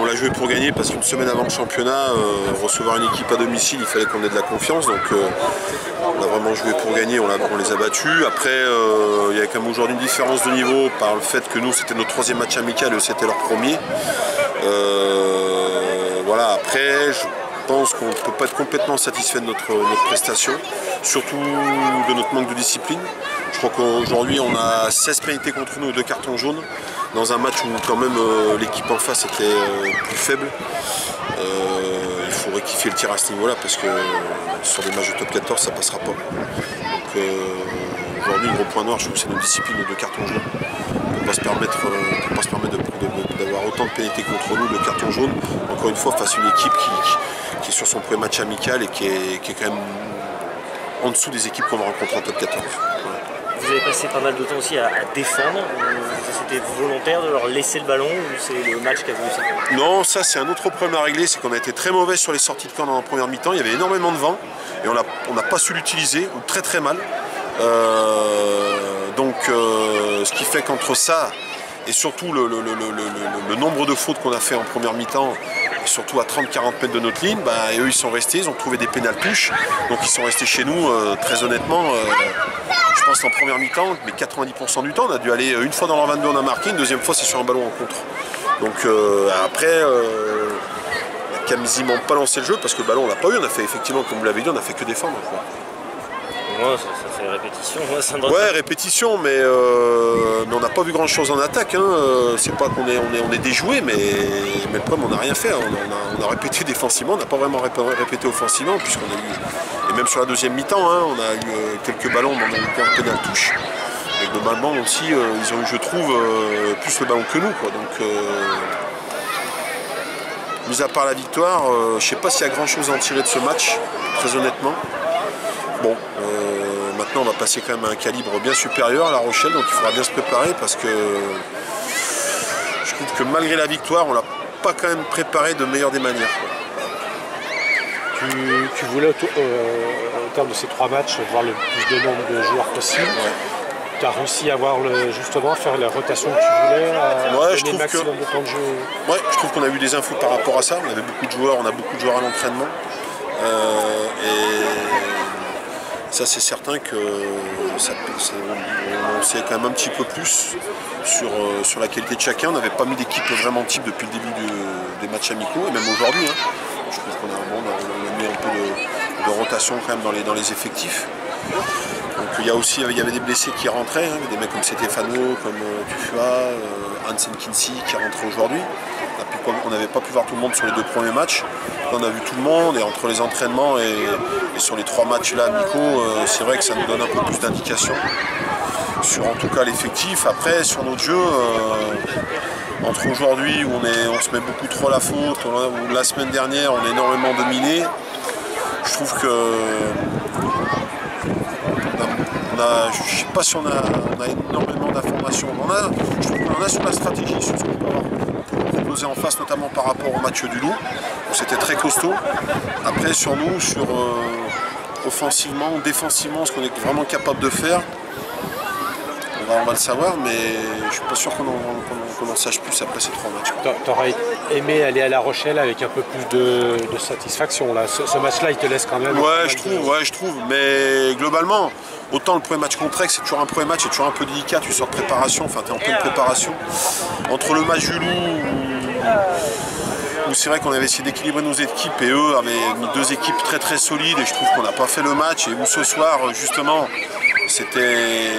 On l'a joué pour gagner parce qu'une semaine avant le championnat, recevoir une équipe à domicile, il fallait qu'on ait de la confiance. Donc on a vraiment joué pour gagner, on les a battus. Après, il y a quand même aujourd'hui une différence de niveau par le fait que nous, c'était notre troisième match amical et c'était leur premier. Voilà, après, je pense qu'on ne peut pas être complètement satisfait de notre prestation, surtout de notre manque de discipline. Je crois qu'aujourd'hui, on a 16 pénalités contre nous et 2 cartons jaunes, dans un match où quand même l'équipe en face était plus faible. Il faut rectifier le tir à ce niveau-là parce que sur des matchs de top 14, ça ne passera pas. Donc aujourd'hui, le gros point noir, je trouve que c'est notre discipline de 2 cartons jaunes. On ne peut pas se permettre d'avoir autant de pénalités contre nous, de cartons jaunes, encore une fois, face à une équipe qui est sur son premier match amical et qui est quand même en dessous des équipes qu'on va rencontrer en top 14. Voilà. Vous avez passé pas mal de temps aussi à défendre. C'était volontaire de leur laisser le ballon ou c'est le match qui a voulu ça? Non, ça c'est un autre problème à régler, c'est qu'on a été très mauvais sur les sorties de camp dans la première mi-temps. Il y avait énormément de vent et on n'a pas su l'utiliser, ou très très mal. Ce qui fait qu'entre ça et surtout le nombre de fautes qu'on a fait en première mi-temps, et surtout à 30-40 mètres de notre ligne, et eux ils sont restés, ils ont trouvé des pénales touches, donc ils sont restés chez nous, très honnêtement. Je pense en première mi-temps, mais 90% du temps, on a dû aller une fois dans leur 22, on a marqué, une deuxième fois c'est sur un ballon en contre. Donc après, on n'a quasiment pas lancé le jeu parce que le ballon on l'a pas eu, on a fait effectivement, comme vous l'avez dit, on a fait que défendre. Quoi. Ouais, ça fait répétition. Ouais, répétition, mais on n'a pas vu grand chose en attaque. Hein. C'est pas qu'on est déjoué, mais le problème, on n'a rien fait. On a répété défensivement, on n'a pas vraiment répété offensivement, puisqu'on a eu. Et même sur la deuxième mi-temps, hein, on a eu quelques ballons dans le pénal touche. Et globalement aussi, ils ont eu, je trouve, plus le ballon que nous. Quoi. Donc, mis à part la victoire, je ne sais pas s'il y a grand chose à en tirer de ce match, très honnêtement. Bon, maintenant on va passer quand même à un calibre bien supérieur à La Rochelle, donc il faudra bien se préparer parce que je trouve que malgré la victoire, on l'a pas quand même préparé de meilleure des manières. Tu voulais au terme de ces 3 matchs voir le plus de nombre de joueurs possible. Ouais. Tu as réussi à justement faire la rotation que tu voulais, donner le maximum de temps de jeu. Ouais, je trouve qu'on a eu des infos par rapport à ça. On avait beaucoup de joueurs, on a beaucoup de joueurs à l'entraînement. Ça c'est certain que on sait quand même un petit peu plus sur la qualité de chacun. On n'avait pas mis d'équipe vraiment type depuis le début des matchs amicaux, et même aujourd'hui. Hein. Je trouve qu'on a mis un peu de rotation quand même dans les effectifs. Donc il y avait des blessés qui rentraient, hein, des mecs comme Stéphano, comme Tufua, Hansen Kinsey qui rentraient aujourd'hui. On n'avait pas pu voir tout le monde sur les 2 premiers matchs. Là, on a vu tout le monde et entre les entraînements et sur les 3 matchs là amicaux, c'est vrai que ça nous donne un peu plus d'indications sur en tout cas l'effectif. Après sur notre jeu, entre aujourd'hui où on se met beaucoup trop à la faute, ou la semaine dernière on a énormément dominé, je trouve que je ne sais pas si on a énormément d'informations. Je trouve qu'on en a sur la stratégie, sur ce qu'on peut avoir proposé en face, notamment par rapport au match du Loup, où c'était très costaud. Après, sur nous, offensivement, défensivement, ce qu'on est vraiment capable de faire, on va le savoir, mais je ne suis pas sûr qu'on en sache plus après ces 3 matchs. Tu aurais aimé aller à La Rochelle avec un peu plus de satisfaction. Là. Ce match-là, il te laisse quand même... Ouais, je trouve. Mais globalement, autant le premier match contre Aix, c'est toujours un premier match, c'est toujours un peu délicat. Tu sors de préparation, enfin, tu es en pleine préparation. Entre le match du Loup, où c'est vrai qu'on avait essayé d'équilibrer nos équipes et eux avaient mis 2 équipes très très solides et je trouve qu'on n'a pas fait le match. Et où ce soir, justement, c'était...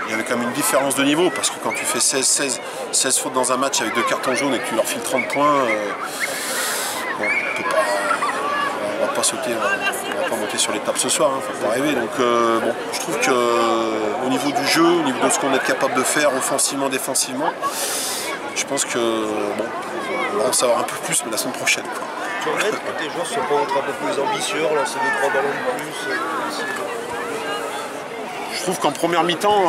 Il y avait quand même une différence de niveau parce que quand tu fais 16 fautes dans un match avec 2 cartons jaunes et que tu leur files 30 points, on va pas sauter, on va pas monter sur l'étape ce soir, faut pas rêver. Donc je trouve qu'au niveau du jeu, au niveau de ce qu'on est capable de faire offensivement, défensivement, je pense que on va en savoir un peu plus mais la semaine prochaine. Tu remarques que tes joueurs sont pas un peu plus ambitieux, lancer 2-3 ballons de plus Je trouve qu'en première mi-temps,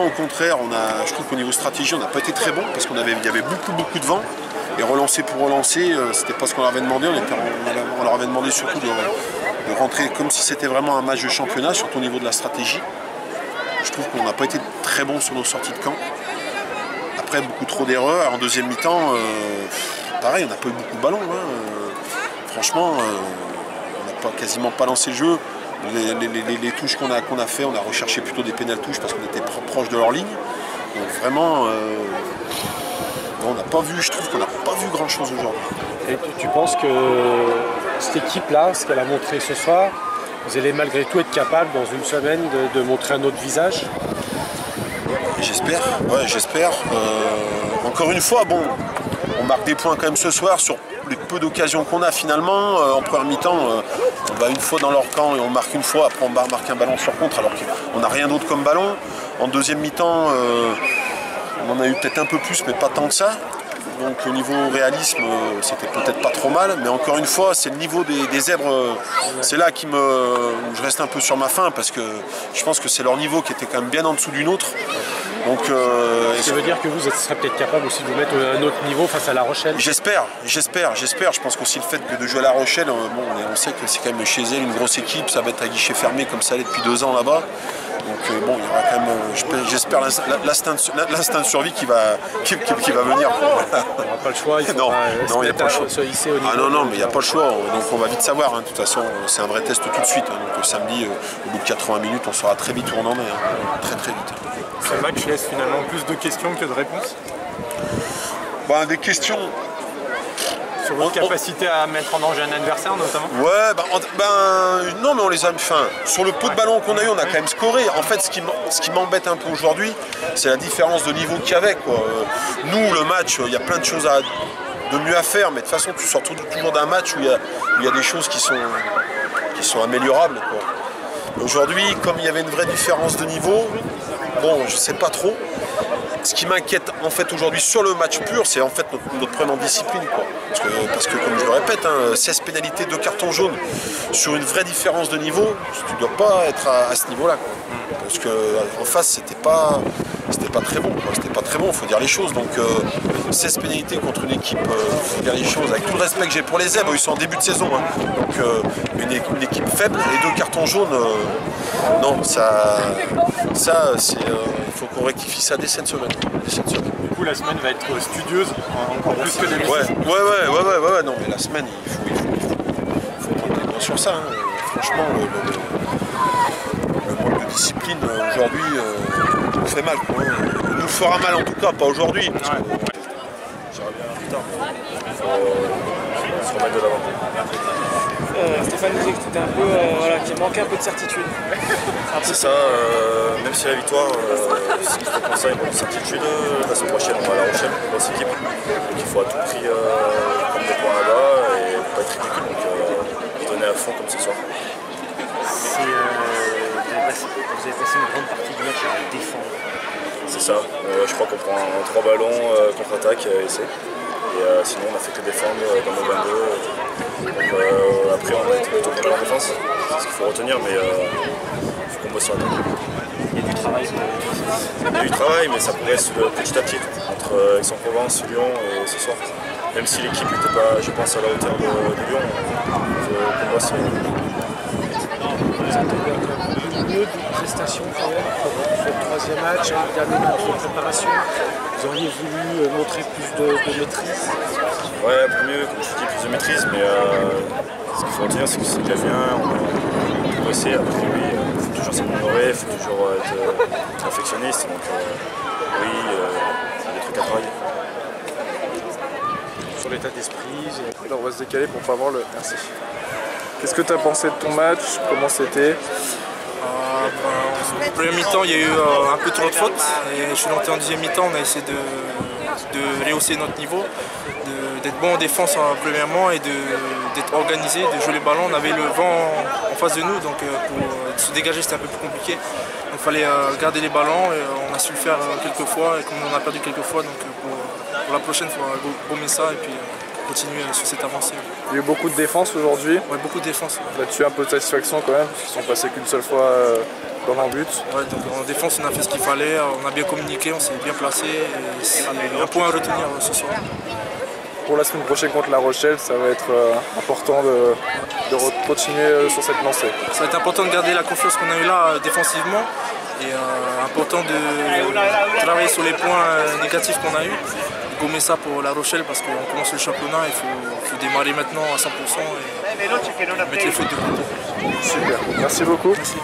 au contraire, je trouve qu'au niveau stratégie, on n'a pas été très bon parce qu'il y avait beaucoup de vent. Et relancer pour relancer, c'était pas ce qu'on leur avait demandé. On leur avait demandé surtout de rentrer comme si c'était vraiment un match de championnat, surtout au niveau de la stratégie. Je trouve qu'on n'a pas été très bon sur nos sorties de camp. après beaucoup trop d'erreurs. En deuxième mi-temps, pareil, on n'a pas eu beaucoup de ballons. Franchement, on n'a quasiment pas lancé le jeu. Les touches qu'on a fait, on a recherché plutôt des pénales touches parce qu'on était proche de leur ligne. Donc vraiment, on n'a pas vu, je trouve qu'on n'a pas vu grand chose aujourd'hui. Et tu penses que cette équipe-là, ce qu'elle a montré ce soir, vous allez malgré tout être capable dans une semaine de montrer un autre visage? J'espère, ouais, j'espère. Encore une fois, bon, on marque des points quand même ce soir sur les peu d'occasions qu'on a finalement. En première mi-temps, on va une fois dans leur camp et on marque une fois, après on marque un ballon sur contre alors qu'on n'a rien d'autre comme ballon. En deuxième mi-temps, on en a eu peut-être un peu plus, mais pas tant que ça. Donc au niveau réalisme, c'était peut-être pas trop mal, mais encore une fois, c'est le niveau des zèbres, c'est là où je reste un peu sur ma faim, parce que je pense que c'est leur niveau qui était quand même bien en dessous du nôtre. Donc, ça veut dire que vous serez peut-être capable aussi de vous mettre à un autre niveau face à La Rochelle? J'espère. Je pense qu'aussi le fait de jouer à La Rochelle, on sait que c'est quand même chez elle une grosse équipe, ça va être à guichet fermé comme ça l'est depuis 2 ans là-bas. Donc bon, il y aura quand même, j'espère, l'instinct de survie qui va venir. On n'aura pas le choix, il faut non, il n'y a pas le choix. Se hisser au niveau. Ah non, mais il n'y a pas le choix, donc on va vite savoir. De toute façon, c'est un vrai test tout de suite. Donc samedi, au bout de 80 minutes, on saura très vite où on en est. Très vite. Ce match laisse finalement plus de questions que de réponses? Des questions. Sur votre capacité à mettre en danger un adversaire notamment? Ouais, non, mais on les a. Sur le peu de ballons qu'on a eu, on a quand même scoré. En fait, ce qui m'embête un peu aujourd'hui, c'est la différence de niveau qu'il y avait, quoi. Nous, le match, il y a plein de choses de mieux à faire, mais de toute façon, tu sors toujours d'un match où il y a des choses qui sont améliorables, quoi. Aujourd'hui, comme il y avait une vraie différence de niveau, bon, je sais pas trop. Ce qui m'inquiète en fait aujourd'hui sur le match pur, c'est en fait notre problème en discipline, quoi. Parce que comme je le répète, 16 pénalités, 2 cartons jaunes sur une vraie différence de niveau, tu ne dois pas être à ce niveau-là, quoi. Parce qu'en face, c'était pas très bon, quoi. C'était pas très bon, il faut dire les choses. Donc 16 pénalités contre une équipe, il faut dire les choses, avec tout le respect que j'ai pour les zèbres, ils sont en début de saison. Donc une équipe faible et 2 cartons jaunes, non, ça c'est, il faut qu'on rectifie ça dès cette semaine. Du coup, la semaine va être studieuse, encore plus que d'habitude. Ouais, non, mais la semaine, il faut compter bien sur ça. Franchement, le manque de discipline aujourd'hui nous fait mal, quoi. Il nous fera mal en tout cas, pas aujourd'hui. Parce que J'aurais bien plus tard, mais il faut se remettre de l'avant. Stéphane disait que c'était un peu, qu'il manquait un peu de certitude. C'est ça, même si la victoire, ce qu'il faut qu'on ait une certitude, la semaine prochaine on va à La Rochelle, une grosse équipe. Donc il faut à tout prix prendre des points là-bas et pas être ridicule, donc se donner à fond comme ce soir. Vous avez passé une grande partie du match à défendre. C'est ça, je crois qu'on prend 3 ballons contre-attaque et essai. Et sinon on a fait que défendre dans nos 22. Donc après on a été plutôt bon en défense, c'est ce qu'il faut retenir, mais il faut qu'on bosse sur l'attaque. Il y a du travail. Il y a du travail, mais ça progresse petit à petit entre Aix-en-Provence, Lyon et ce soir. Même si l'équipe n'était pas, je pense, à la hauteur de Lyon, on bosse. Vous attendez un milieu de prestation quand même pour le 3e match, le dernier match de préparation. Vous auriez voulu montrer plus de maîtrise? Ouais, pour mieux, comme je dis, plus de maîtrise, mais ce qu'il faut retenir, c'est que c'est déjà bien. On peut essayer après, oui, il faut toujours s'améliorer, il faut toujours être perfectionniste. Donc oui, il y a des trucs à travailler. Sur l'état d'esprit. Alors on va se décaler pour pas voir le. Merci. Qu'est-ce que tu as pensé de ton match? Comment c'était? En première mi-temps, il y a eu un peu trop de fautes. Et je suis rentré en deuxième mi-temps, on a essayé de rehausser notre niveau, d'être bon en défense premièrement et d'être organisé, de jouer les ballons. On avait le vent en face de nous, donc pour se dégager c'était un peu plus compliqué. Donc il fallait garder les ballons et on a su le faire quelques fois et comme on a perdu quelques fois, donc pour la prochaine il faudra gommer ça et puis continuer sur cette avancée. Il y a eu beaucoup de défense aujourd'hui. Ouais, beaucoup de défense. Là-dessus un peu de satisfaction quand même, parce qu'ils sont passés qu'une seule fois dans leur but. Ouais, donc en défense on a fait ce qu'il fallait, on a bien communiqué, on s'est bien placé et c'est un point à retenir ce soir. Pour la semaine prochaine contre La Rochelle, ça va être important de continuer sur cette lancée. Ça va être important de garder la confiance qu'on a eue là défensivement Et important de travailler sur les points négatifs qu'on a eu, gommer ça pour La Rochelle parce qu'on commence le championnat, il faut démarrer maintenant à 100% et mettre les fautes de côté. Super, merci beaucoup. Merci.